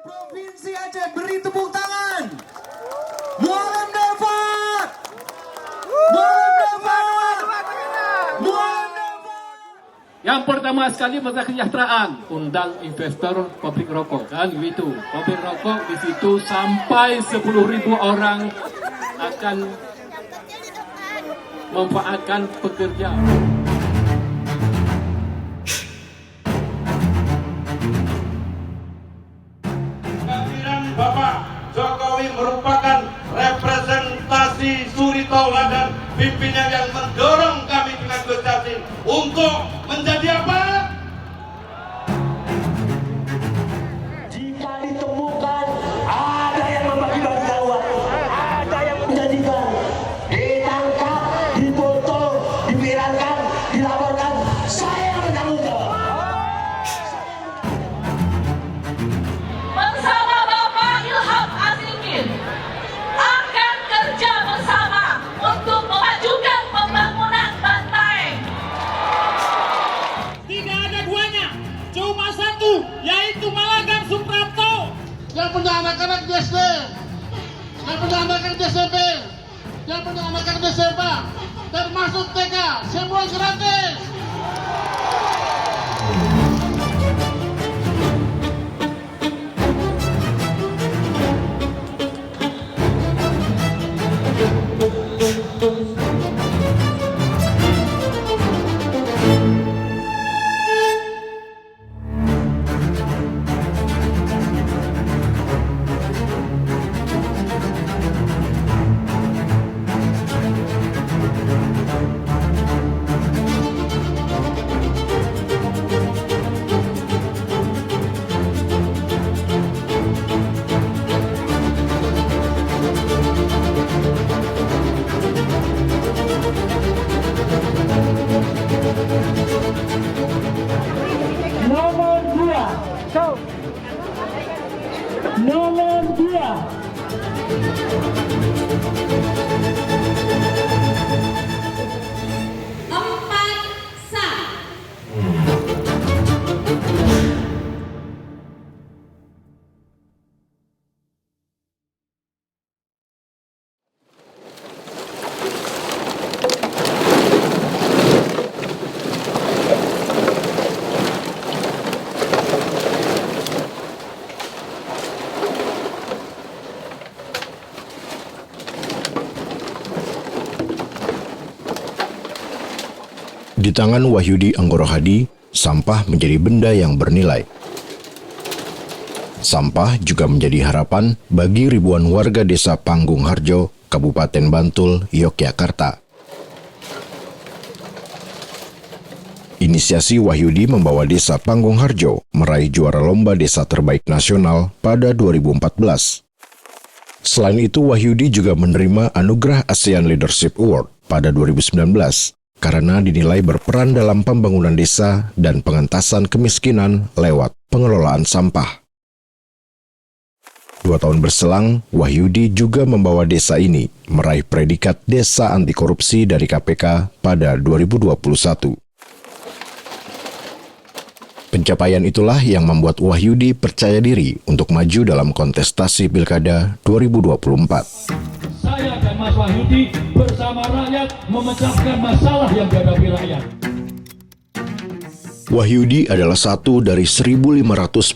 Provinsi Aceh, beri tepuk tangan. Mualim Dapat. Mualim Dapat. Mualim Dapat. Yang pertama sekali masalah kesejahteraan, undang investor pabrik rokok kan gitu. Pabrik rokok di situ sampai 10.000 orang akan memanfaatkan pekerja. Kehadiran Bapak Jokowi merupakan representasi suri tauladan pimpinan yang mendorong kami dengan Gus Yassin untuk menjadi apa? Jika ditemukan ada yang membagi-bagi uang, ada yang menjadikan, ditangkap, dipoto, diviralkan, dilaporkan, saya bertanggung jawab. Bersama Bapak Ilham Azizkin akan kerja bersama untuk memajukan pembangunan Bantaeng. Tidak ada duanya, cuma satu, yaitu Malagan Suprapto. Yang punya anak-anak di SD, yang punya anak-anak di SMP, yang punya anak-anak di SMA, termasuk TK, semua gratis. Nomor 2, nomor 2. Di tangan Wahyudi Anggorohadi, sampah menjadi benda yang bernilai. Sampah juga menjadi harapan bagi ribuan warga desa Panggung Harjo, Kabupaten Bantul, Yogyakarta. Inisiasi Wahyudi membawa desa Panggung Harjo meraih juara lomba desa terbaik nasional pada 2014. Selain itu, Wahyudi juga menerima anugerah ASEAN Leadership Award pada 2019 karena dinilai berperan dalam pembangunan desa dan pengentasan kemiskinan lewat pengelolaan sampah. 2 tahun berselang, Wahyudi juga membawa desa ini meraih predikat Desa Anti Korupsi dari KPK pada 2021. Pencapaian itulah yang membuat Wahyudi percaya diri untuk maju dalam kontestasi Pilkada 2024. Saya dan Mas Wahyudi bersama rakyat memecahkan masalah yang dihadapi rakyat. Wahyudi adalah satu dari 1.500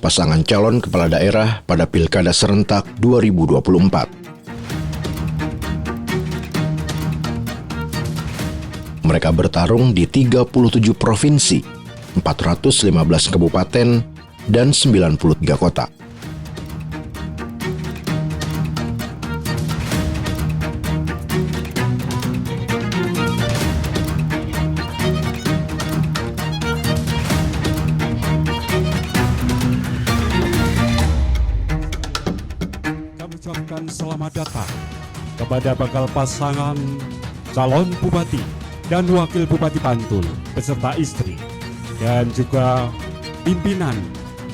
pasangan calon kepala daerah pada Pilkada serentak 2024. Mereka bertarung di 37 provinsi, 415 kabupaten, dan 93 kota. Kami ucapkan selamat datang kepada bakal pasangan calon bupati dan wakil bupati Bantul beserta istri dan juga pimpinan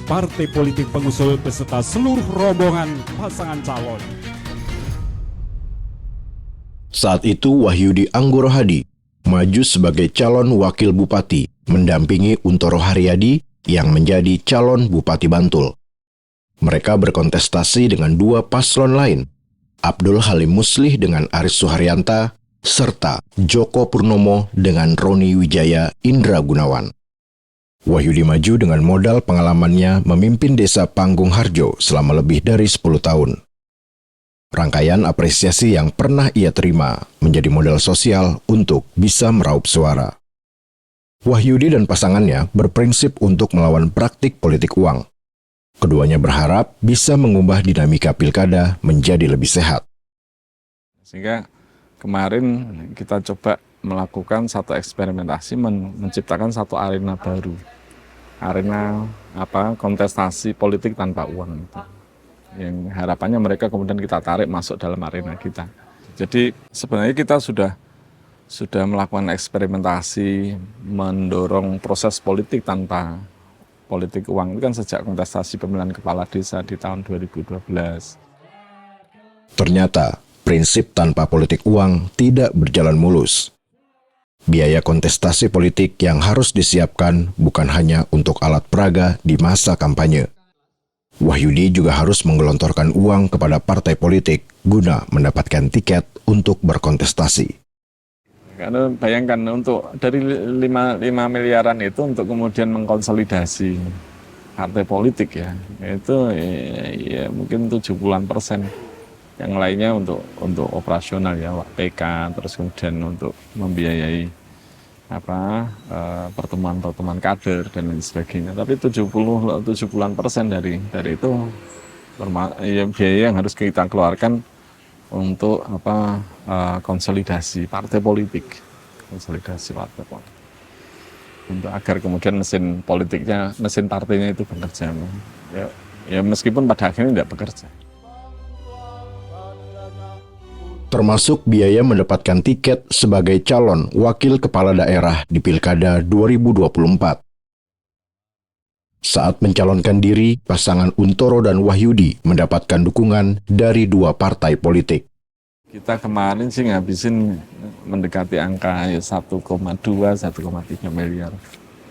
partai politik pengusul beserta seluruh rombongan pasangan calon. Saat itu Wahyudi Anggorohadi maju sebagai calon wakil bupati mendampingi Untoro Haryadi yang menjadi calon Bupati Bantul. Mereka berkontestasi dengan dua paslon lain, Abdul Halim Muslih dengan Aris Suharyanta, serta Joko Purnomo dengan Roni Wijaya Indra Gunawan. Wahyudi maju dengan modal pengalamannya memimpin desa Panggung Harjo selama lebih dari 10 tahun. Rangkaian apresiasi yang pernah ia terima menjadi modal sosial untuk bisa meraup suara. Wahyudi dan pasangannya berprinsip untuk melawan praktik politik uang. Keduanya berharap bisa mengubah dinamika pilkada menjadi lebih sehat. Sehingga kemarin kita coba melakukan satu eksperimentasi menciptakan satu arena baru. Arena kontestasi politik tanpa uang itu. Yang harapannya mereka kemudian kita tarik masuk dalam arena kita. Jadi sebenarnya kita sudah melakukan eksperimentasi mendorong proses politik tanpa politik uang itu kan sejak kontestasi pemilihan kepala desa di tahun 2012. Ternyata prinsip tanpa politik uang tidak berjalan mulus. Biaya kontestasi politik yang harus disiapkan bukan hanya untuk alat peraga di masa kampanye. Wahyudi juga harus menggelontorkan uang kepada partai politik guna mendapatkan tiket untuk berkontestasi. Karena bayangkan untuk dari 5 miliaran itu untuk kemudian mengkonsolidasi partai politik ya, itu ya mungkin 70%. Yang lainnya untuk operasional ya, PK, terus kemudian untuk membiayai pertemuan-pertemuan kader dan lain sebagainya. Tapi 70-an% dari itu ya, biaya yang harus kita keluarkan untuk konsolidasi partai politik, untuk agar kemudian mesin partainya itu bekerja. Ya meskipun pada akhirnya tidak bekerja. Termasuk biaya mendapatkan tiket sebagai calon wakil kepala daerah di Pilkada 2024. Saat mencalonkan diri, pasangan Untoro dan Wahyudi mendapatkan dukungan dari dua partai politik. Kita kemarin sih ngabisin mendekati angka 1,2-1,3 miliar.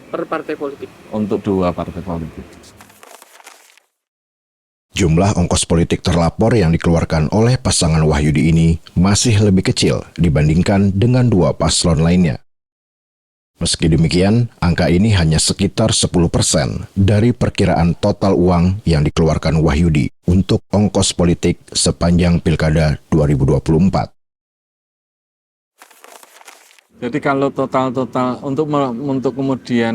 Per partai politik? Untuk dua partai politik. Jumlah ongkos politik terlapor yang dikeluarkan oleh pasangan Wahyudi ini masih lebih kecil dibandingkan dengan dua paslon lainnya. Meski demikian, angka ini hanya sekitar 10% dari perkiraan total uang yang dikeluarkan Wahyudi untuk ongkos politik sepanjang Pilkada 2024. Jadi kalau total untuk kemudian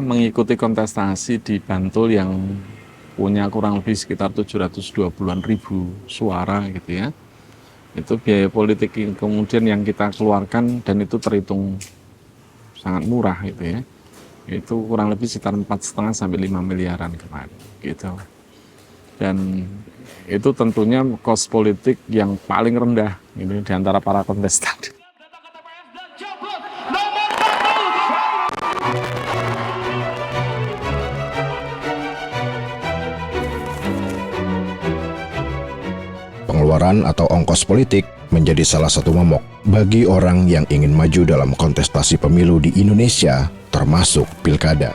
mengikuti kontestasi di Bantul yang punya kurang lebih sekitar 720-an ribu suara gitu ya. Itu biaya politik kemudian yang kita keluarkan dan itu terhitung sangat murah gitu ya. Itu kurang lebih sekitar 4,5 sampai 5 miliaran kemarin gitu. Dan itu tentunya kos politik yang paling rendah gitu di antara para kontestan. Pengeluaran atau ongkos politik menjadi salah satu momok bagi orang yang ingin maju dalam kontestasi pemilu di Indonesia, termasuk pilkada.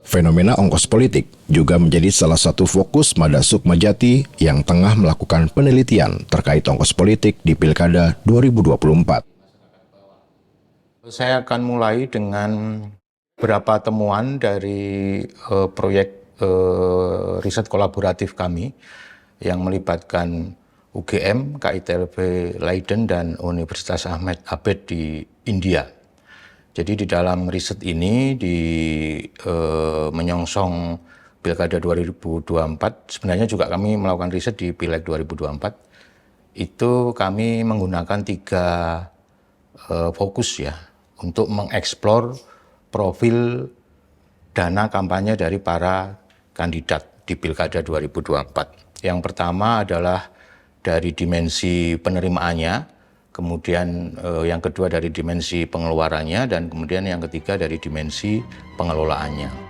Fenomena ongkos politik juga menjadi salah satu fokus Mada Sukmajati yang tengah melakukan penelitian terkait ongkos politik di Pilkada 2024. Saya akan mulai dengan beberapa temuan dari proyek riset kolaboratif kami yang melibatkan UGM, KITLB Leiden, dan Universitas Ahmed Abed di India. Jadi di dalam riset ini di menyongsong Pilkada 2024, sebenarnya juga kami melakukan riset di Pileg 2024, itu kami menggunakan 3 fokus ya, untuk mengeksplor profil dana kampanye dari para kandidat di Pilkada 2024. Yang pertama adalah dari dimensi penerimaannya, kemudian yang kedua dari dimensi pengeluarannya, dan kemudian yang ketiga dari dimensi pengelolaannya.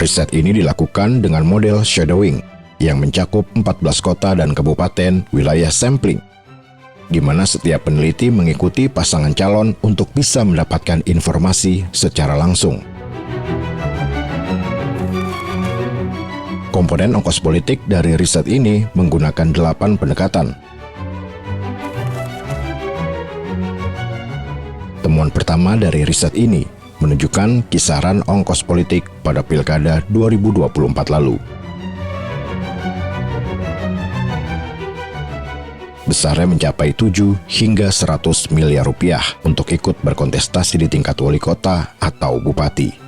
Riset ini dilakukan dengan model shadowing yang mencakup 14 kota dan kabupaten wilayah sampling, di mana setiap peneliti mengikuti pasangan calon untuk bisa mendapatkan informasi secara langsung. Komponen ongkos politik dari riset ini menggunakan 8 pendekatan. Temuan pertama dari riset ini menunjukkan kisaran ongkos politik pada Pilkada 2024 lalu. Besarnya mencapai 7 hingga 100 miliar rupiah untuk ikut berkontestasi di tingkat wali kota atau bupati.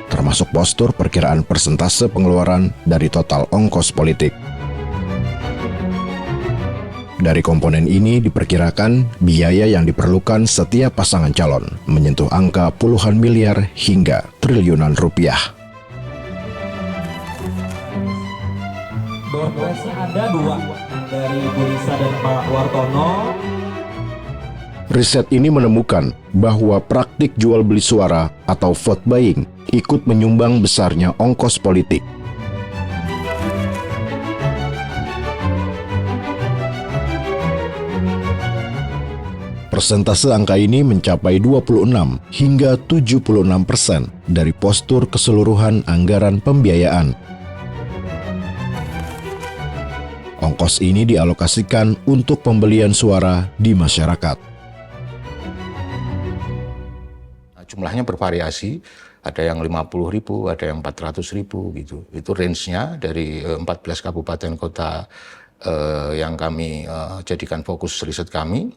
Termasuk postur perkiraan persentase pengeluaran dari total ongkos politik. Dari komponen ini diperkirakan biaya yang diperlukan setiap pasangan calon menyentuh angka puluhan miliar hingga triliunan rupiah. Doorpress-nya ada 2 dari Bu Risa dan Pak Wartono. Riset ini menemukan bahwa praktik jual beli suara atau vote buying ikut menyumbang besarnya ongkos politik. Persentase angka ini mencapai 26 hingga 76% dari postur keseluruhan anggaran pembiayaan. Ongkos ini dialokasikan untuk pembelian suara di masyarakat. Jumlahnya bervariasi, ada yang 50.000, ada yang 400.000 gitu. Itu range-nya dari 14 kabupaten kota yang kami jadikan fokus riset kami.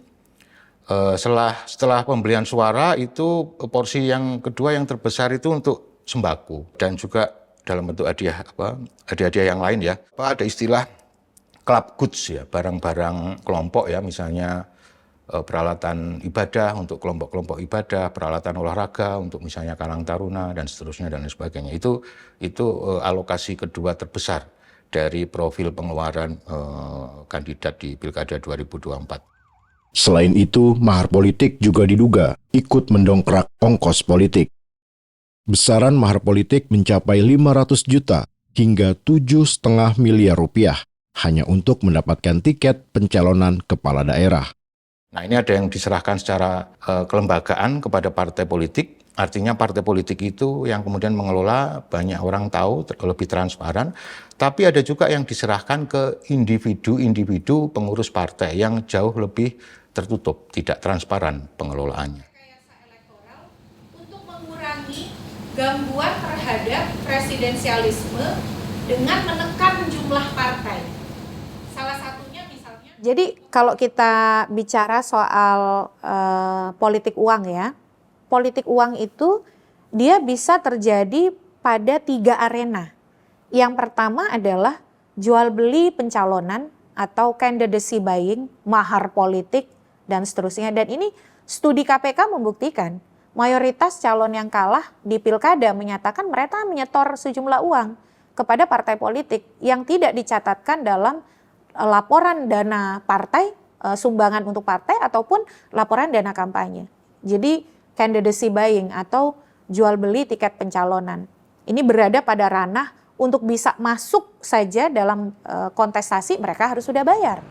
Setelah pembelian suara itu porsi yang kedua yang terbesar itu untuk sembako dan juga dalam bentuk hadiah yang lain ya. Ada istilah club goods ya, barang-barang kelompok ya, misalnya peralatan ibadah untuk kelompok-kelompok ibadah, peralatan olahraga untuk misalnya Karang Taruna dan seterusnya dan lain sebagainya. Itu alokasi kedua terbesar dari profil pengeluaran kandidat di Pilkada 2024. Selain itu, mahar politik juga diduga ikut mendongkrak ongkos politik. Besaran mahar politik mencapai 500 juta hingga 7,5 miliar rupiah hanya untuk mendapatkan tiket pencalonan kepala daerah. Nah, ini ada yang diserahkan secara kelembagaan kepada partai politik. Artinya partai politik itu yang kemudian mengelola, banyak orang tahu, lebih transparan. Tapi ada juga yang diserahkan ke individu-individu pengurus partai yang jauh lebih tertutup, tidak transparan pengelolaannya. Rekayasa elektoral untuk mengurangi gangguan terhadap presidensialisme dengan menekan jumlah partai. Salah satunya misalnya. Jadi kalau kita bicara soal politik uang ya, politik uang itu dia bisa terjadi pada 3 arena. Yang pertama adalah jual beli pencalonan atau candidacy buying, mahar politik, dan seterusnya. Dan ini studi KPK membuktikan mayoritas calon yang kalah di pilkada menyatakan mereka menyetor sejumlah uang kepada partai politik yang tidak dicatatkan dalam laporan dana partai, sumbangan untuk partai ataupun laporan dana kampanye. Jadi candidacy buying atau jual beli tiket pencalonan ini berada pada ranah untuk bisa masuk saja dalam kontestasi mereka harus sudah bayar.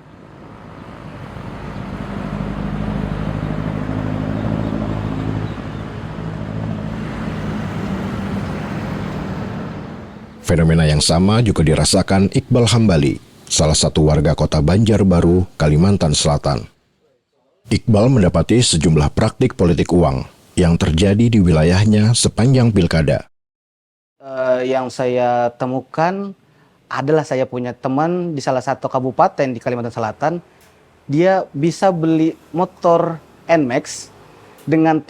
Fenomena yang sama juga dirasakan Iqbal Hambali, salah satu warga kota Banjarbaru, Kalimantan Selatan. Iqbal mendapati sejumlah praktik politik uang yang terjadi di wilayahnya sepanjang pilkada. Yang saya temukan adalah saya punya teman di salah satu kabupaten di Kalimantan Selatan. Dia bisa beli motor NMAX dengan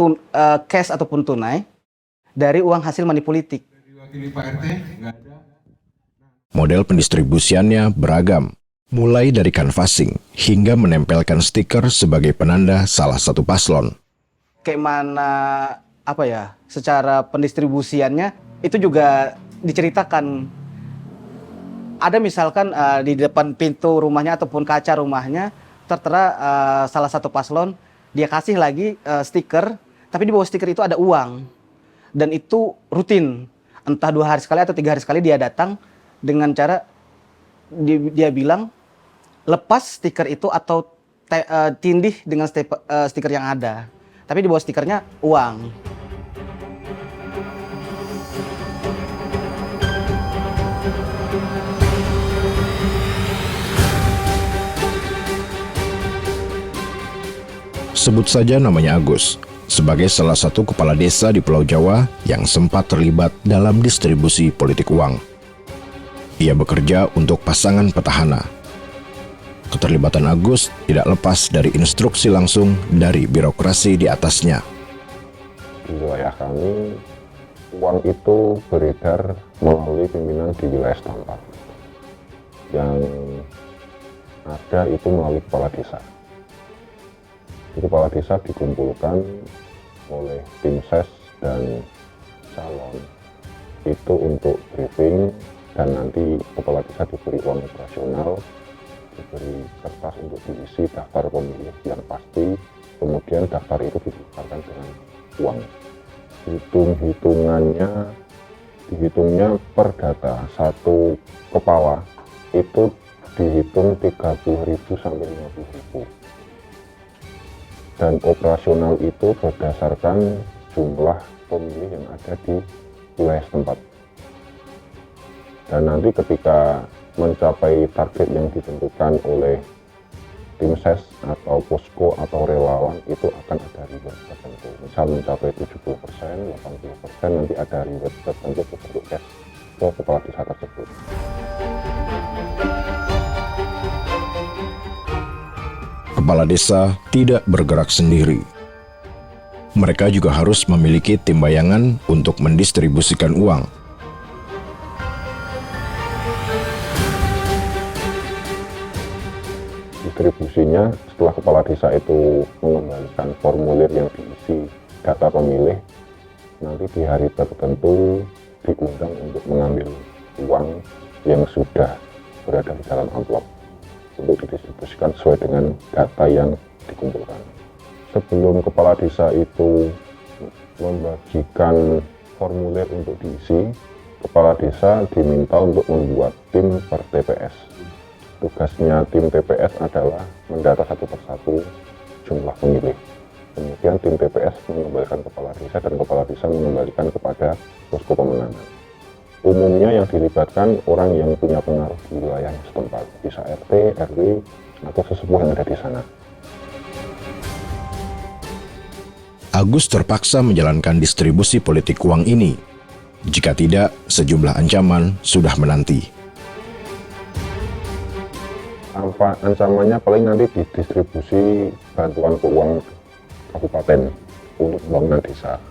cash ataupun tunai dari uang hasil money politik. Model pendistribusiannya beragam, mulai dari canvassing hingga menempelkan stiker sebagai penanda salah satu paslon. Kayak mana secara pendistribusiannya itu juga diceritakan ada misalkan di depan pintu rumahnya ataupun kaca rumahnya tertera salah satu paslon, dia kasih lagi stiker, tapi di bawah stiker itu ada uang. Dan itu rutin, entah 2 hari sekali atau 3 hari sekali dia datang dengan cara dia bilang lepas stiker itu atau tindih dengan stiker yang ada. Tapi di bawah stikernya uang. Sebut saja namanya Agus, sebagai salah satu kepala desa di Pulau Jawa yang sempat terlibat dalam distribusi politik uang. Ia bekerja untuk pasangan petahana. Keterlibatan Agus tidak lepas dari instruksi langsung dari birokrasi di atasnya. Di wilayah kami, uang itu beredar melalui pimpinan di wilayah setempat. Yang ada itu melalui kepala desa. Di kepala desa dikumpulkan oleh tim ses dan calon itu untuk briefing, dan nanti kepala desa diberi uang operasional, diberi kertas untuk diisi daftar pemilih yang pasti, kemudian daftar itu ditukarkan dengan uang. Dihitungnya per data, satu kepala itu dihitung 30.000 sampai 50.000. Dan operasional itu berdasarkan jumlah pemilih yang ada di wilayah setempat. Dan nanti ketika mencapai target yang ditentukan oleh tim ses atau posko atau relawan, itu akan ada reward tertentu. Misal mencapai 70%, 80%, nanti ada reward tertentu untuk cash ke kepala desa tersebut. Kepala desa tidak bergerak sendiri. Mereka juga harus memiliki tim bayangan untuk mendistribusikan uang. Distribusinya setelah kepala desa itu mengembalikan formulir yang diisi data pemilih, nanti di hari tertentu diundang untuk mengambil uang yang sudah berada di dalam amplop untuk didistribusikan sesuai dengan data yang dikumpulkan. Sebelum kepala desa itu membagikan formulir untuk diisi, kepala desa diminta untuk membuat tim per TPS. Tugasnya tim TPS adalah mendata satu persatu jumlah pemilih. Kemudian tim TPS mengembalikan kepala desa dan kepala desa mengembalikan kepada posko pemenangan. Umumnya yang dilibatkan orang yang punya pengaruh di wilayah setempat, bisa RT, RW, atau sesepuh yang ada di sana. Agus terpaksa menjalankan distribusi politik uang ini. Jika tidak, sejumlah ancaman sudah menanti. Ancamannya paling nanti didistribusi bantuan keuangan kabupaten untuk pembangunan desa.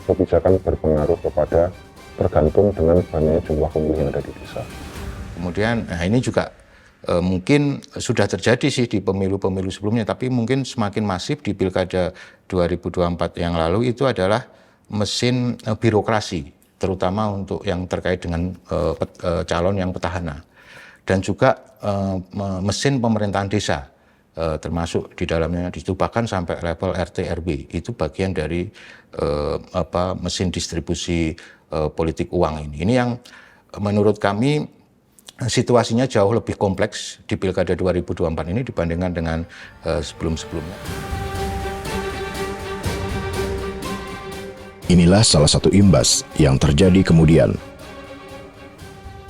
Kebijakan berpengaruh kepada tergantung dengan banyaknya jumlah pemilih yang ada di desa. Kemudian ini juga mungkin sudah terjadi sih di pemilu-pemilu sebelumnya, tapi mungkin semakin masif di Pilkada 2024 yang lalu itu adalah mesin birokrasi, terutama untuk yang terkait dengan calon yang petahana. Dan juga mesin pemerintahan desa, termasuk di dalamnya itu bahkan sampai level RT RW, itu bagian dari mesin distribusi politik uang ini. Ini yang menurut kami situasinya jauh lebih kompleks di Pilkada 2024 ini dibandingkan dengan sebelum-sebelumnya. Inilah salah satu imbas yang terjadi kemudian.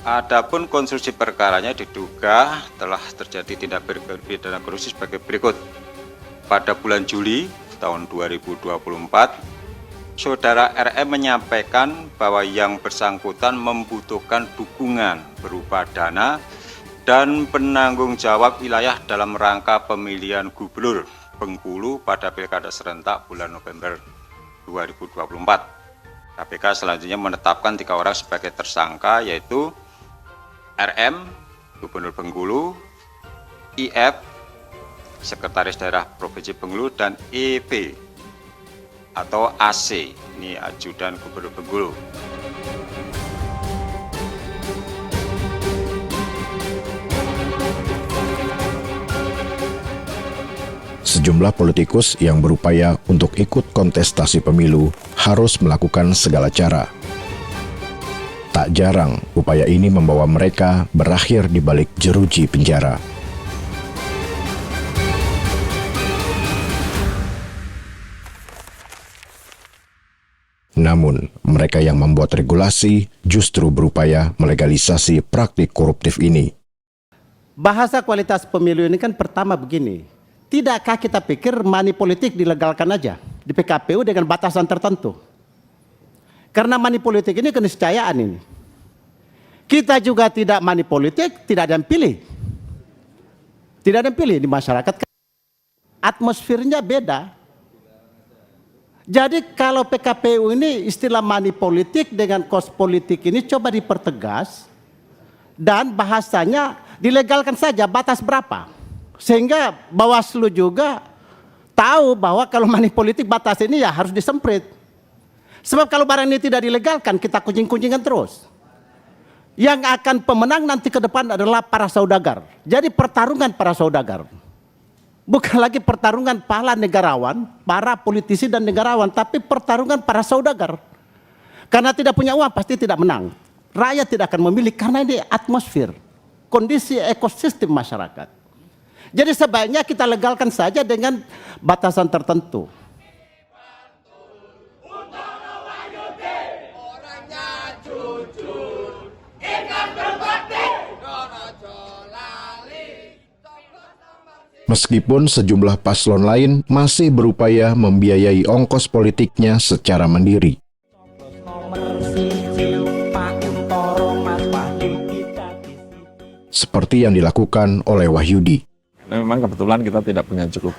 Adapun konstruksi perkaranya diduga telah terjadi tindak pidana korupsi sebagai berikut. Pada bulan Juli tahun 2024, Saudara RM menyampaikan bahwa yang bersangkutan membutuhkan dukungan berupa dana dan penanggung jawab wilayah dalam rangka pemilihan gubernur Bengkulu pada Pilkada serentak bulan November 2024. KPK selanjutnya menetapkan 3 orang sebagai tersangka, yaitu RM, Gubernur Bengkulu, IF, Sekretaris Daerah Provinsi Bengkulu, dan EP atau AC, ini Ajudan Gubernur Bengkulu. Sejumlah politikus yang berupaya untuk ikut kontestasi pemilu harus melakukan segala cara. Tak jarang, upaya ini membawa mereka berakhir di balik jeruji penjara. Namun, mereka yang membuat regulasi justru berupaya melegalisasi praktik koruptif ini. Bahasa kualitas pemilu ini kan pertama begini, tidakkah kita pikir money politik dilegalkan aja di PKPU dengan batasan tertentu? Karena money politik ini keniscayaan ini. Kita juga tidak money politik, tidak ada yang pilih. Tidak ada yang pilih di masyarakat. Atmosfernya beda. Jadi kalau PKPU ini istilah money politik dengan cost politik ini coba dipertegas dan bahasanya dilegalkan saja batas berapa. Sehingga Bawaslu juga tahu bahwa kalau money politik batas ini ya harus disemprit. Sebab kalau barang ini tidak dilegalkan kita kuncing-kuncingan terus. Yang akan pemenang nanti ke depan adalah para saudagar. Jadi pertarungan para saudagar. Bukan lagi pertarungan para negarawan, para politisi dan negarawan, tapi pertarungan para saudagar. Karena tidak punya uang pasti tidak menang. Rakyat tidak akan memilih karena ini atmosfer, kondisi ekosistem masyarakat. Jadi sebaiknya kita legalkan saja dengan batasan tertentu. Meskipun sejumlah paslon lain masih berupaya membiayai ongkos politiknya secara mandiri. Seperti yang dilakukan oleh Wahyudi. Memang kebetulan kita tidak punya cukup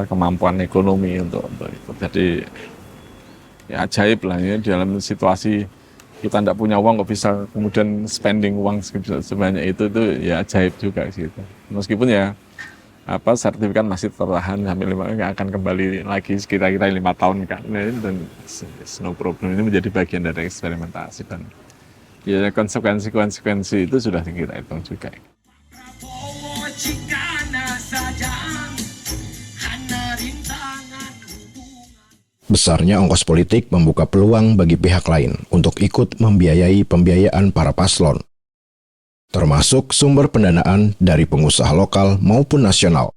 kemampuan ekonomi untuk itu. Jadi ya ajaib lah ya dalam situasi kita tidak punya uang kok bisa kemudian spending uang sebanyak itu ya ajaib juga gitu. Meskipun ya sertifikat masih tertahan sampai 5 nggak akan kembali lagi kira-kira 5 tahun kan, dan no problem, ini menjadi bagian dari eksperimentasi dan ya konsekuensi itu sudah kita hitung juga. Besarnya ongkos politik membuka peluang bagi pihak lain untuk ikut membiayai pembiayaan para paslon, termasuk sumber pendanaan dari pengusaha lokal maupun nasional.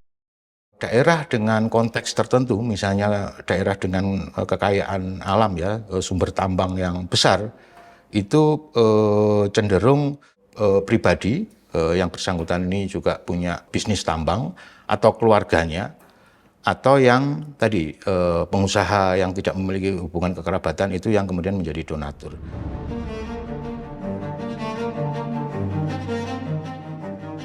Daerah dengan konteks tertentu, misalnya daerah dengan kekayaan alam ya, sumber tambang yang besar, itu cenderung pribadi yang bersangkutan ini juga punya bisnis tambang atau keluarganya, atau yang tadi pengusaha yang tidak memiliki hubungan kekerabatan itu yang kemudian menjadi donatur.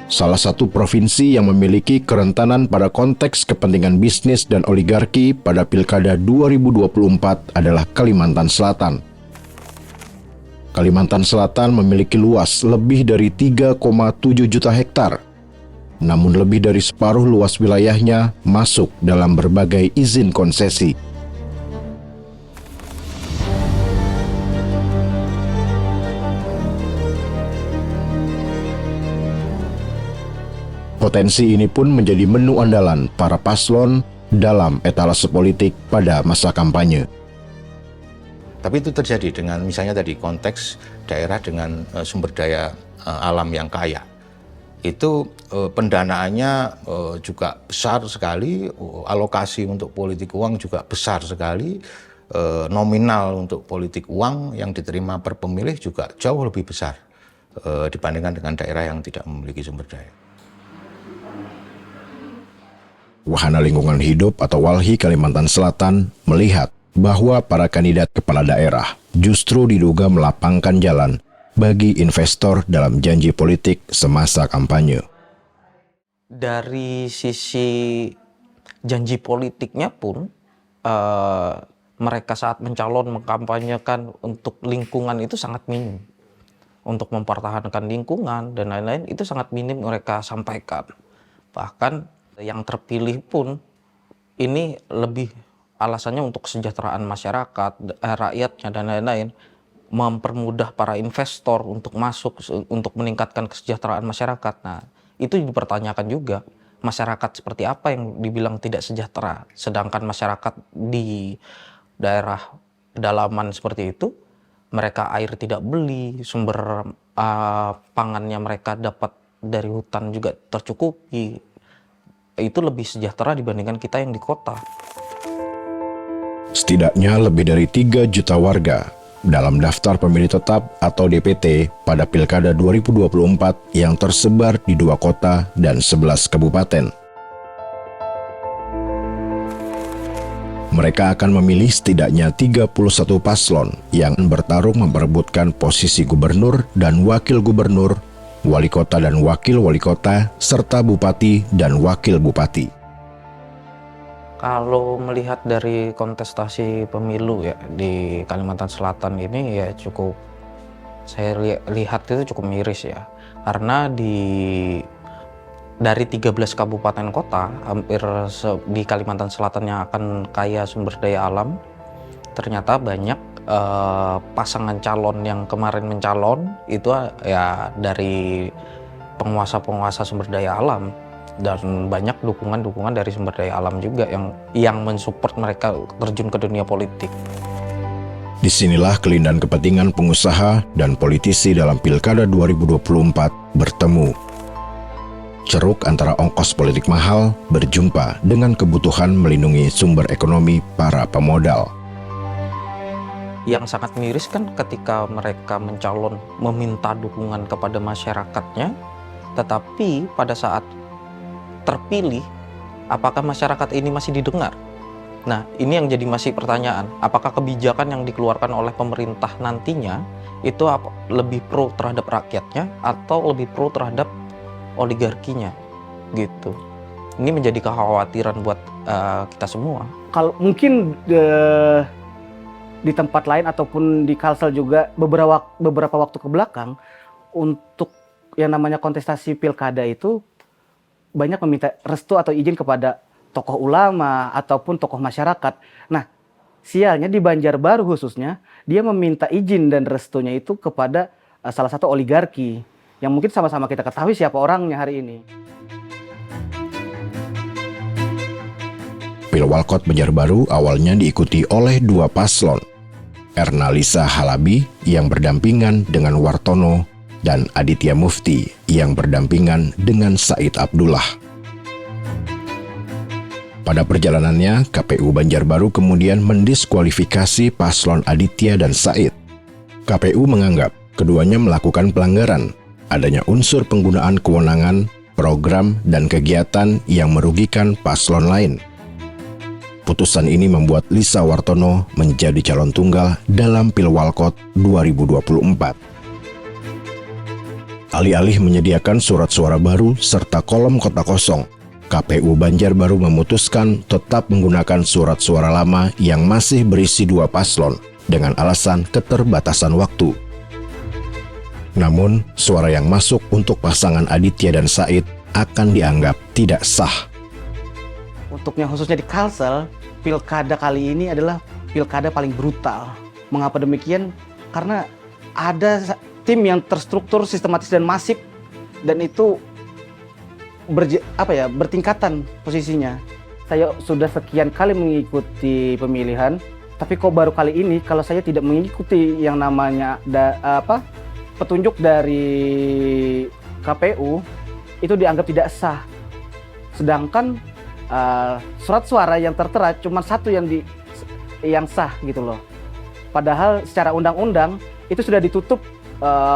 Salah satu provinsi yang memiliki kerentanan pada konteks kepentingan bisnis dan oligarki pada Pilkada 2024 adalah Kalimantan Selatan. Kalimantan Selatan memiliki luas lebih dari 3,7 juta hektar. Namun lebih dari separuh luas wilayahnya masuk dalam berbagai izin konsesi. Potensi ini pun menjadi menu andalan para paslon dalam etalase politik pada masa kampanye. Tapi itu terjadi dengan misalnya tadi konteks daerah dengan sumber daya alam yang kaya. Itu pendanaannya juga besar sekali, alokasi untuk politik uang juga besar sekali, nominal untuk politik uang yang diterima per pemilih juga jauh lebih besar dibandingkan dengan daerah yang tidak memiliki sumber daya. Wahana Lingkungan Hidup atau WALHI Kalimantan Selatan melihat bahwa para kandidat kepala daerah justru diduga melapangkan jalan bagi investor dalam janji politik semasa kampanye. Dari sisi janji politiknya pun, mereka saat mencalon mengkampanyekan untuk lingkungan itu sangat minim. Untuk mempertahankan lingkungan dan lain-lain itu sangat minim mereka sampaikan. Bahkan yang terpilih pun ini lebih alasannya untuk kesejahteraan masyarakat, rakyatnya dan lain-lain. Mempermudah para investor untuk masuk, untuk meningkatkan kesejahteraan masyarakat. Nah, itu dipertanyakan juga masyarakat seperti apa yang dibilang tidak sejahtera, sedangkan masyarakat di daerah pedalaman seperti itu, mereka air tidak beli, sumber pangannya mereka dapat dari hutan juga tercukupi, itu lebih sejahtera dibandingkan kita yang di kota. Setidaknya lebih dari 3 juta warga dalam daftar pemilih tetap atau DPT pada Pilkada 2024 yang tersebar di 2 kota dan 11 kabupaten. Mereka akan memilih setidaknya 31 paslon yang bertarung memperebutkan posisi gubernur dan wakil gubernur, wali kota dan wakil wali kota, serta bupati dan wakil bupati. Kalau melihat dari kontestasi pemilu ya di Kalimantan Selatan ini ya cukup, saya lihat itu cukup miris ya. Karena dari 13 kabupaten kota, hampir di Kalimantan Selatan yang akan kaya sumber daya alam, ternyata banyak pasangan calon yang kemarin mencalon itu ya dari penguasa-penguasa sumber daya alam, dan banyak dukungan-dukungan dari sumber daya alam juga yang mensupport mereka terjun ke dunia politik. Disinilah kelindahan kepentingan pengusaha dan politisi dalam Pilkada 2024 bertemu. Ceruk antara ongkos politik mahal berjumpa dengan kebutuhan melindungi sumber ekonomi para pemodal. Yang sangat miris kan ketika mereka mencalon meminta dukungan kepada masyarakatnya, tetapi pada saat terpilih, apakah masyarakat ini masih didengar? Nah, ini yang jadi masih pertanyaan. Apakah kebijakan yang dikeluarkan oleh pemerintah nantinya itu lebih pro terhadap rakyatnya atau lebih pro terhadap oligarkinya gitu. Ini menjadi kekhawatiran buat kita semua. Kalau mungkin di tempat lain ataupun di Kalsel juga beberapa waktu ke belakang, untuk yang namanya kontestasi pilkada itu banyak meminta restu atau izin kepada tokoh ulama ataupun tokoh masyarakat. Nah, sialnya di Banjarbaru khususnya, dia meminta izin dan restunya itu kepada salah satu oligarki yang mungkin sama-sama kita ketahui siapa orangnya hari ini. Pilwalkot Banjarbaru awalnya diikuti oleh 2 paslon, Ernalisa Halabi yang berdampingan dengan Wartono dan Aditya Mufti yang berdampingan dengan Said Abdullah. Pada perjalanannya, KPU Banjarbaru kemudian mendiskualifikasi paslon Aditya dan Said. KPU menganggap keduanya melakukan pelanggaran, adanya unsur penggunaan kewenangan, program, dan kegiatan yang merugikan paslon lain. Putusan ini membuat Lisa Wartono menjadi calon tunggal dalam Pilwalkot 2024. Alih-alih menyediakan surat suara baru serta kolom kotak kosong, KPU Banjarbaru memutuskan tetap menggunakan surat suara lama yang masih berisi 2 paslon dengan alasan keterbatasan waktu. Namun, suara yang masuk untuk pasangan Aditya dan Said akan dianggap tidak sah. Untuknya khususnya di Kalsel, pilkada kali ini adalah pilkada paling brutal. Mengapa demikian? Karena ada tim yang terstruktur, sistematis dan masif, dan itu bertingkatan posisinya. Saya sudah sekian kali mengikuti pemilihan, tapi kok baru kali ini kalau saya tidak mengikuti yang namanya petunjuk dari KPU itu dianggap tidak sah. Sedangkan surat suara yang tertera cuma 1 yang sah gitu loh. Padahal secara undang-undang itu sudah ditutup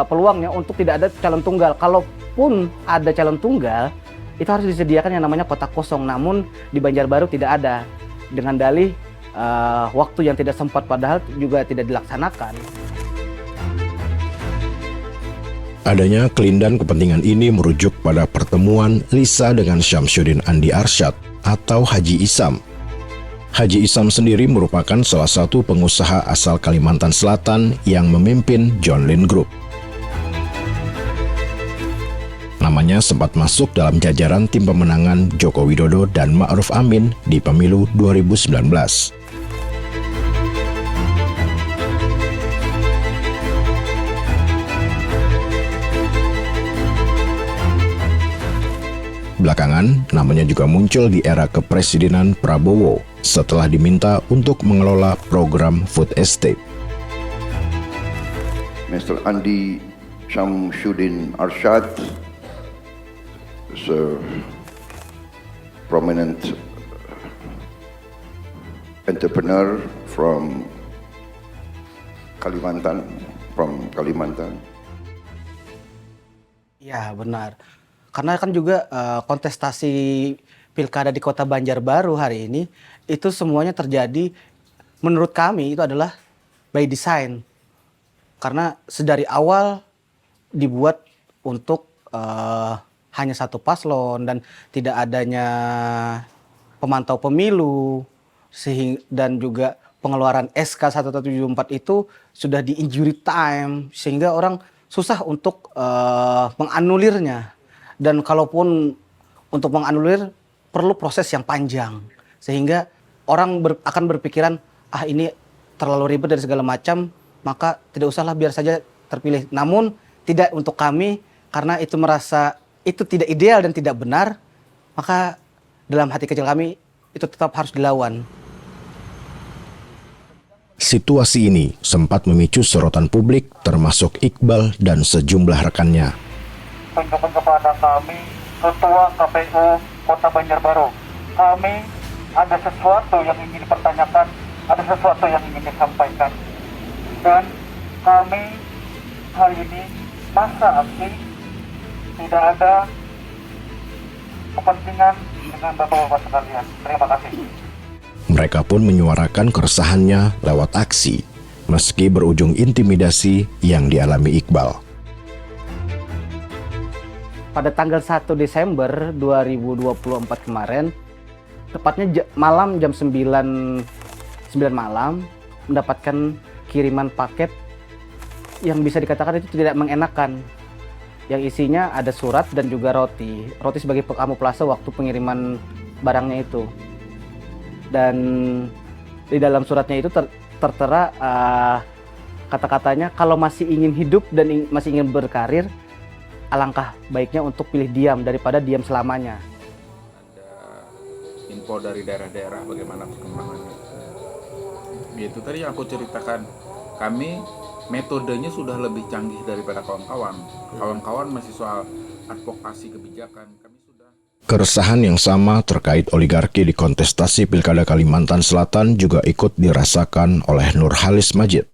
peluangnya untuk tidak ada calon tunggal. Kalaupun ada calon tunggal, itu harus disediakan yang namanya kotak kosong. Namun di Banjarbaru tidak ada, dengan dalih waktu yang tidak sempat, padahal juga tidak dilaksanakan. Adanya kelindahan kepentingan ini merujuk pada pertemuan Lisa dengan Syamsuddin Andi Arsyad atau Haji Isam. Haji Isam sendiri merupakan salah satu pengusaha asal Kalimantan Selatan yang memimpin John Lynn Group. Namanya sempat masuk dalam jajaran tim pemenangan Joko Widodo dan Ma'ruf Amin di pemilu 2019. Belakangan, namanya juga muncul di era kepresidenan Prabowo setelah diminta untuk mengelola program food estate. Mr. Andi Syamsuddin Arsyad is a prominent entrepreneur from Kalimantan. Ya benar, karena kan juga kontestasi pilkada di Kota Banjarbaru hari ini itu semuanya terjadi, menurut kami itu adalah by design, karena sedari awal dibuat untuk hanya satu paslon dan tidak adanya pemantau pemilu, dan juga pengeluaran SK 1174 itu sudah di injury time, sehingga orang susah untuk menganulirnya. Dan kalaupun untuk menganulir perlu proses yang panjang, sehingga orang akan berpikiran, ah ini terlalu ribet dari segala macam, maka tidak usahlah, biar saja terpilih. Namun tidak untuk kami, karena itu merasa itu tidak ideal dan tidak benar, maka dalam hati kecil kami itu tetap harus dilawan. Situasi ini sempat memicu sorotan publik termasuk Iqbal dan sejumlah rekannya. Tunjukkan kepada kami, Ketua KPU Kota Banjarbaru. Kami ada sesuatu yang ingin dipertanyakan, ada sesuatu yang ingin disampaikan. Dan kami hari ini masa aksi, tidak ada kepentingan dengan bapak-bapak sekalian. Terima kasih. Mereka pun menyuarakan keresahannya lewat aksi, meski berujung intimidasi yang dialami Iqbal. Pada tanggal 1 Desember 2024 kemarin, tepatnya malam jam 9 malam, mendapatkan kiriman paket yang bisa dikatakan itu tidak mengenakan. Yang isinya ada surat dan juga roti. Roti sebagai kamuflase waktu pengiriman barangnya itu. Dan di dalam suratnya itu tertera kata-katanya, kalau masih ingin hidup dan masih ingin berkarir, alangkah baiknya untuk pilih diam daripada diam selamanya. Ada info dari daerah-daerah bagaimana perkembangannya. Itu tadi yang aku ceritakan, kami metodenya sudah lebih canggih daripada kawan-kawan. Kawan-kawan masih soal advokasi kebijakan. Keresahan yang sama terkait oligarki di kontestasi Pilkada Kalimantan Selatan juga ikut dirasakan oleh Nurhalis Majid.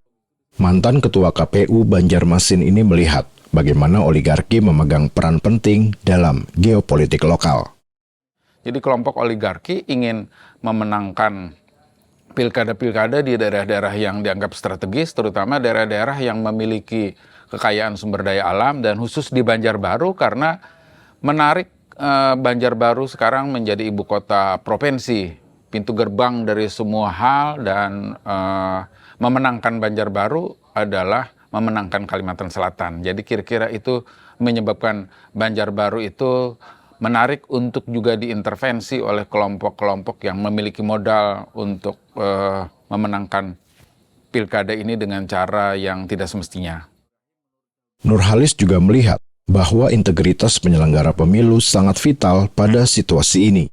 Mantan Ketua KPU Banjarmasin ini melihat bagaimana oligarki memegang peran penting dalam geopolitik lokal. Jadi kelompok oligarki ingin memenangkan pilkada-pilkada di daerah-daerah yang dianggap strategis, terutama daerah-daerah yang memiliki kekayaan sumber daya alam, dan khusus di Banjarbaru karena menarik Banjarbaru sekarang menjadi ibu kota provinsi, pintu gerbang dari semua hal, dan memenangkan Banjarbaru adalah memenangkan Kalimantan Selatan. Jadi kira-kira itu menyebabkan Banjarbaru itu menarik untuk juga diintervensi oleh kelompok-kelompok yang memiliki modal untuk memenangkan pilkada ini dengan cara yang tidak semestinya. Nurhalis juga melihat bahwa integritas penyelenggara pemilu sangat vital pada situasi ini.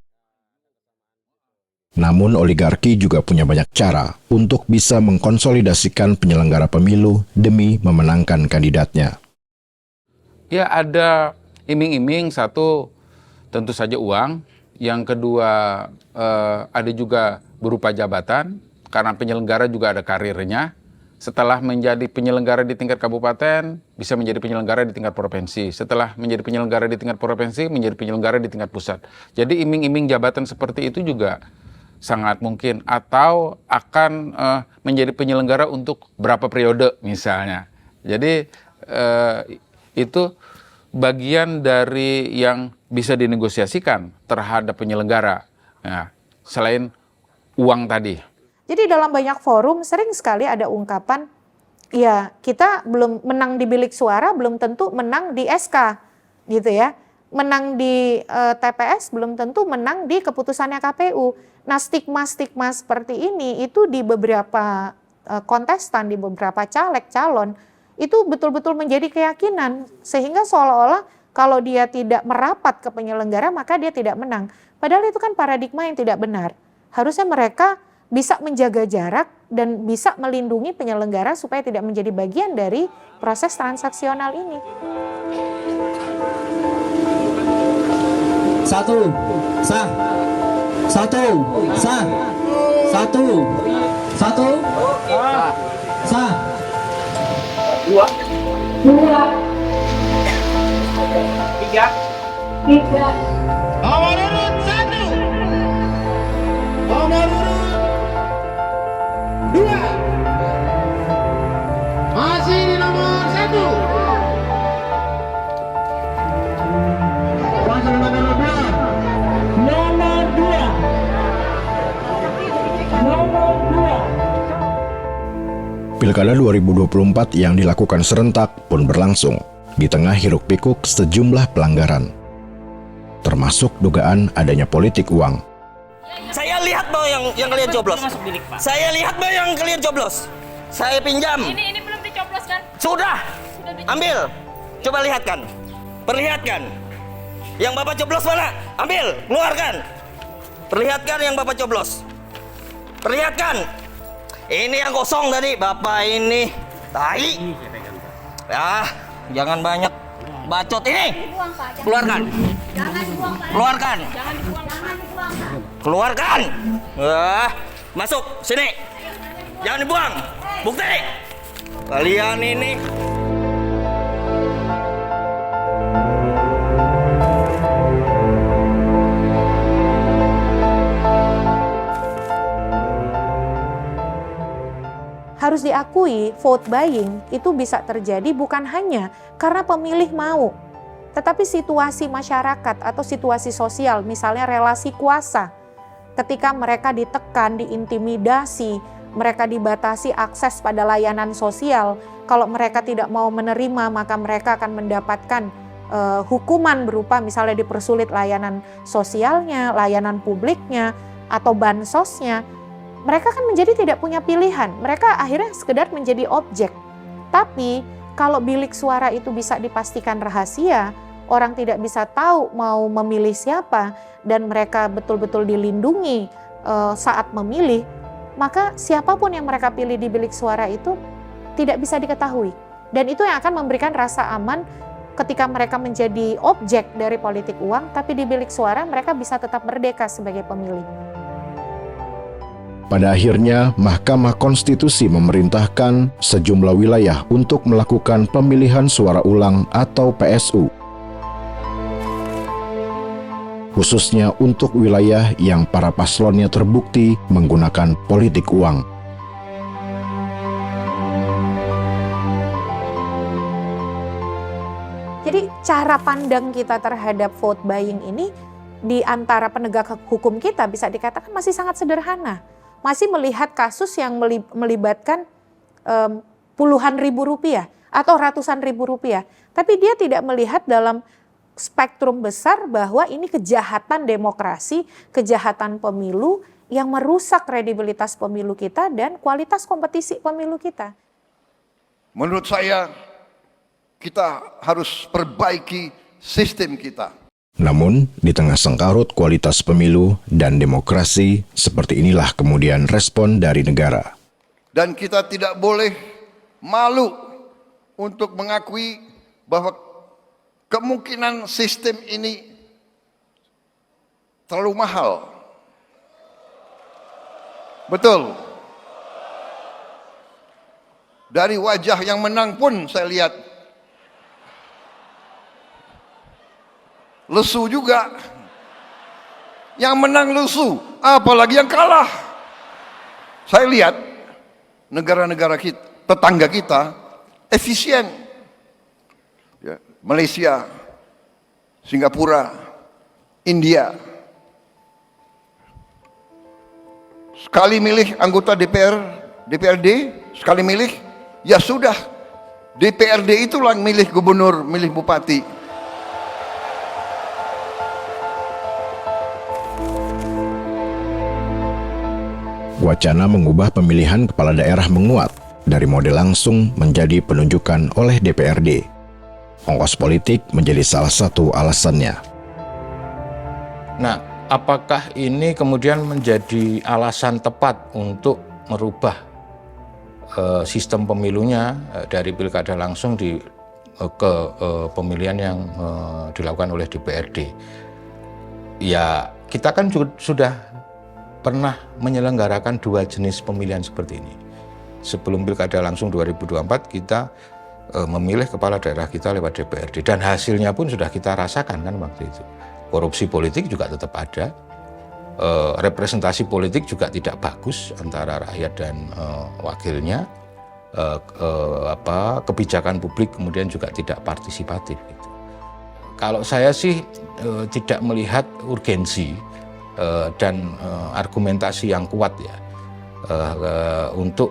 Namun oligarki juga punya banyak cara untuk bisa mengkonsolidasikan penyelenggara pemilu demi memenangkan kandidatnya. Ya, ada iming-iming, satu tentu saja uang, yang kedua ada juga berupa jabatan, karena penyelenggara juga ada karirnya. Setelah menjadi penyelenggara di tingkat kabupaten, bisa menjadi penyelenggara di tingkat provinsi. Setelah menjadi penyelenggara di tingkat provinsi, menjadi penyelenggara di tingkat pusat. Jadi iming-iming jabatan seperti itu juga sangat mungkin. Atau akan menjadi penyelenggara untuk berapa periode misalnya. Jadi itu bagian dari yang bisa dinegosiasikan terhadap penyelenggara. Nah, selain uang tadi. Jadi dalam banyak forum sering sekali ada ungkapan, ya kita belum menang di bilik suara, belum tentu menang di SK, gitu ya. Menang di TPS belum tentu menang di keputusannya KPU. Nah, stigma-stigma seperti ini itu di beberapa kontestan, di beberapa caleg calon, itu betul-betul menjadi keyakinan. Sehingga seolah-olah Kalau dia tidak merapat ke penyelenggara, maka dia tidak menang. Padahal itu kan paradigma yang tidak benar. Harusnya mereka bisa menjaga jarak dan bisa melindungi penyelenggara supaya tidak menjadi bagian dari proses transaksional ini. Satu, sah. Satu, sah. Satu, sah. Dua. Tiga. Nomor urut 1. Nomor urut 2. Masih di nomor 1. Pasangan nomor 2. Nomor 2. Nomor 2. Pilkada 2024 yang dilakukan serentak pun berlangsung di tengah hiruk-pikuk sejumlah pelanggaran, termasuk dugaan adanya politik uang. Saya lihat bahwa yang kalian coblos. Saya lihat bahwa yang kalian coblos. Saya pinjam. Ini belum dicoblos kan? Sudah. Ambil. Coba lihatkan. Perlihatkan. Yang Bapak coblos mana? Ambil, keluarkan. Perlihatkan yang Bapak coblos. Perlihatkan. Ini yang kosong tadi, Bapak ini. Tai. Ya, jangan banyak bacot ini. Keluarkan. Keluarkan. Keluarkan. Masuk sini. Jangan dibuang. Bukti. Kalian ini. Harus diakui, vote buying itu bisa terjadi bukan hanya karena pemilih mau, tetapi situasi masyarakat atau situasi sosial, misalnya relasi kuasa. Ketika mereka ditekan, diintimidasi, mereka dibatasi akses pada layanan sosial, kalau mereka tidak mau menerima, maka mereka akan mendapatkan hukuman berupa misalnya dipersulit layanan sosialnya, layanan publiknya, atau bansosnya. Mereka kan menjadi tidak punya pilihan, mereka akhirnya sekedar menjadi objek. Tapi kalau bilik suara itu bisa dipastikan rahasia, orang tidak bisa tahu mau memilih siapa, dan mereka betul-betul dilindungi saat memilih, maka siapapun yang mereka pilih di bilik suara itu tidak bisa diketahui. Dan itu yang akan memberikan rasa aman ketika mereka menjadi objek dari politik uang, tapi di bilik suara mereka bisa tetap merdeka sebagai pemilih. Pada akhirnya, Mahkamah Konstitusi memerintahkan sejumlah wilayah untuk melakukan pemilihan suara ulang atau PSU. Khususnya untuk wilayah yang para paslonnya terbukti menggunakan politik uang. Jadi cara pandang kita terhadap vote buying ini di antara penegak hukum kita bisa dikatakan masih sangat sederhana. Masih melihat kasus yang melibatkan puluhan ribu rupiah atau ratusan ribu rupiah. Tapi dia tidak melihat dalam spektrum besar bahwa ini kejahatan demokrasi, kejahatan pemilu yang merusak kredibilitas pemilu kita dan kualitas kompetisi pemilu kita. Menurut saya, kita harus perbaiki sistem kita. Namun, di tengah sengkarut kualitas pemilu dan demokrasi, seperti inilah kemudian respon dari negara. Dan kita tidak boleh malu untuk mengakui bahwa kemungkinan sistem ini terlalu mahal. Betul. Dari wajah yang menang pun saya lihat lesu juga. Yang menang lesu, apalagi yang kalah. Saya lihat negara-negara kita, tetangga kita efisien. Ya, Malaysia, Singapura, India. Sekali milih anggota DPRD, sekali milih, ya sudah. DPRD itulah yang milih gubernur, milih bupati. Wacana mengubah pemilihan kepala daerah menguat dari model langsung menjadi penunjukan oleh DPRD. Ongkos politik menjadi salah satu alasannya. Nah, apakah ini kemudian menjadi alasan tepat untuk merubah sistem pemilunya dari pilkada langsung ke pemilihan yang dilakukan oleh DPRD? Ya, kita kan sudah pernah menyelenggarakan 2 jenis pemilihan seperti ini. Sebelum pilkada langsung 2024, kita memilih kepala daerah kita lewat DPRD, dan hasilnya pun sudah kita rasakan kan waktu itu. Korupsi politik juga tetap ada, representasi politik juga tidak bagus antara rakyat dan wakilnya, kebijakan publik kemudian juga tidak partisipatif. Gitu. Kalau saya sih tidak melihat urgensi dan argumentasi yang kuat ya untuk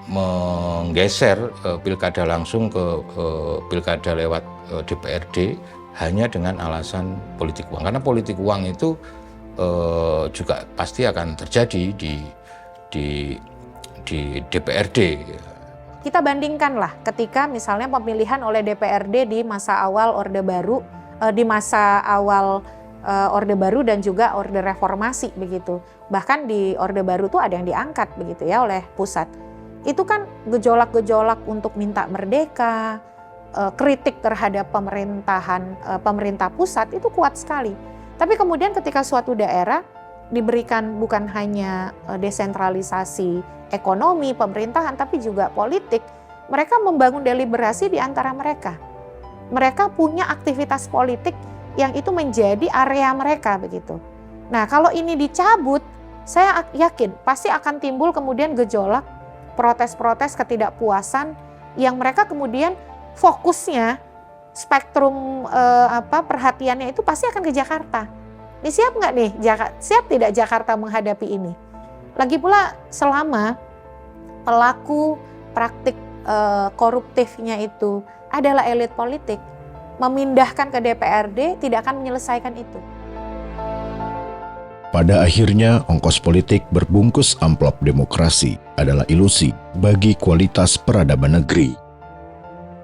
menggeser pilkada langsung ke pilkada lewat DPRD hanya dengan alasan politik uang. Karena politik uang itu juga pasti akan terjadi di DPRD. Kita bandingkanlah ketika misalnya pemilihan oleh DPRD di masa awal Orde Baru, Orde Baru dan juga Orde Reformasi begitu. Bahkan di Orde Baru tuh ada yang diangkat begitu ya oleh pusat. Itu kan gejolak-gejolak untuk minta merdeka, kritik terhadap pemerintah pusat itu kuat sekali. Tapi kemudian ketika suatu daerah diberikan bukan hanya desentralisasi ekonomi, pemerintahan, tapi juga politik, mereka membangun deliberasi di antara mereka. Mereka punya aktivitas politik yang itu menjadi area mereka begitu. Nah, kalau ini dicabut, saya yakin pasti akan timbul kemudian gejolak, protes-protes ketidakpuasan yang mereka kemudian fokusnya spektrum perhatiannya itu pasti akan ke Jakarta. Ini siap nggak nih? Siap tidak Jakarta menghadapi ini? Lagi pula selama pelaku praktik koruptifnya itu adalah elit politik, memindahkan ke DPRD tidak akan menyelesaikan itu. Pada akhirnya, ongkos politik berbungkus amplop demokrasi adalah ilusi bagi kualitas peradaban negeri.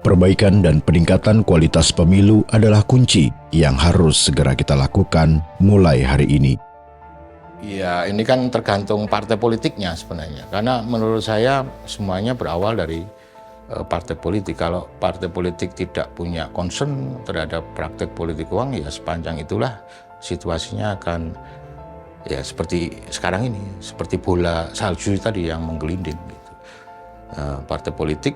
Perbaikan dan peningkatan kualitas pemilu adalah kunci yang harus segera kita lakukan mulai hari ini. Ya, ini kan tergantung partai politiknya sebenarnya. Karena menurut saya semuanya berawal dari partai politik. Kalau partai politik tidak punya concern terhadap praktek politik uang, ya sepanjang itulah situasinya akan ya seperti sekarang ini, seperti bola salju tadi yang menggelinding. Gitu. Partai politik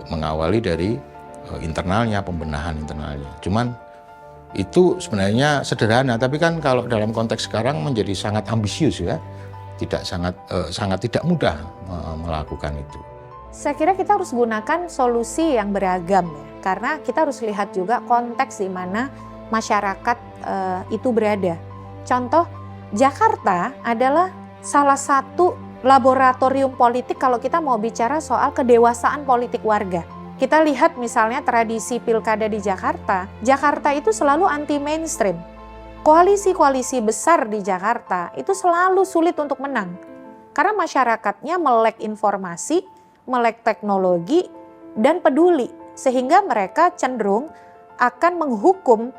mengawali dari internalnya, pembenahan internalnya. Cuman itu sebenarnya sederhana, tapi kan kalau dalam konteks sekarang menjadi sangat ambisius ya, sangat tidak mudah melakukan itu. Saya kira kita harus gunakan solusi yang beragam ya, karena kita harus lihat juga konteks di mana masyarakat itu berada. Contoh, Jakarta adalah salah satu laboratorium politik kalau kita mau bicara soal kedewasaan politik warga. Kita lihat misalnya tradisi pilkada di Jakarta, Jakarta itu selalu anti mainstream. Koalisi-koalisi besar di Jakarta itu selalu sulit untuk menang. Karena masyarakatnya melek informasi, melek teknologi, dan peduli. Sehingga mereka cenderung akan menghukum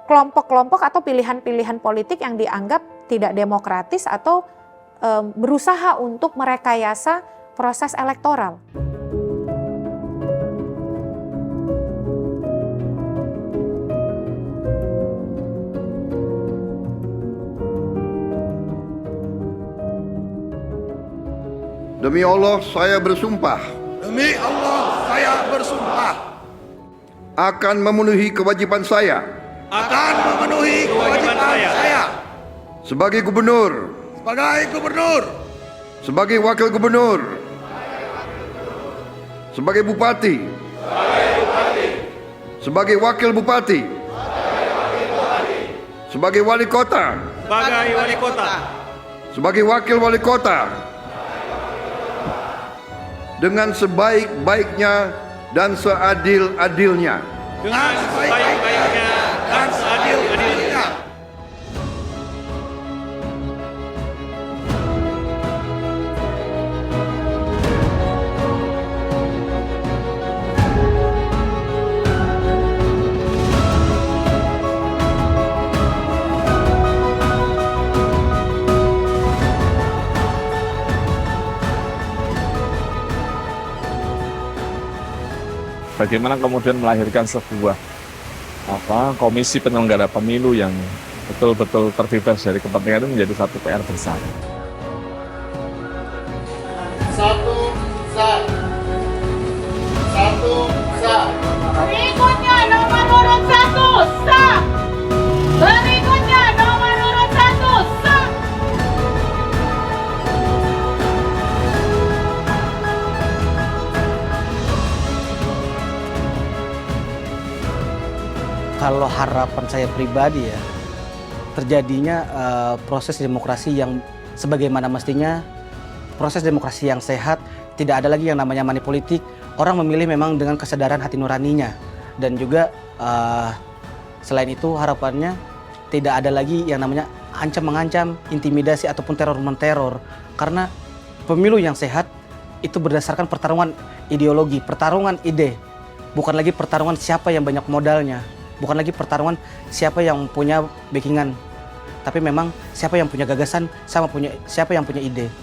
kelompok-kelompok atau pilihan-pilihan politik yang dianggap tidak demokratis atau berusaha untuk merekayasa proses elektoral. Demi Allah saya bersumpah. Demi Allah saya bersumpah. Akan memenuhi kewajiban saya. Akan memenuhi kewajiban saya. Sebagai gubernur. Sebagai gubernur. Sebagai wakil gubernur. Sebagai bupati. Sebagai wakil bupati. Sebagai wali kota. Sebagai wali kota. Sebagai wakil wali kota. Dengan sebaik-baiknya dan seadil-adilnya. Dengan sebaik-baiknya dan seadil-adilnya. bagaimana kemudian melahirkan sebuah komisi penyelenggara pemilu yang betul-betul terbebas dari kepentingan itu menjadi satu PR besar. Berikutnya nomor urut 1, sah. Berikutnya nomor urut 1, sah. Kalau harapan saya pribadi ya, terjadinya proses demokrasi yang sebagaimana mestinya, proses demokrasi yang sehat, tidak ada lagi yang namanya money politik. Orang memilih memang dengan kesadaran hati nuraninya. Dan juga selain itu harapannya tidak ada lagi yang namanya ancam-mengancam, intimidasi ataupun teror-menteror. Karena pemilu yang sehat itu berdasarkan pertarungan ideologi, pertarungan ide. Bukan lagi pertarungan siapa yang banyak modalnya. Bukan lagi pertarungan siapa yang punya backingan, tapi memang siapa yang punya gagasan, siapa yang punya ide.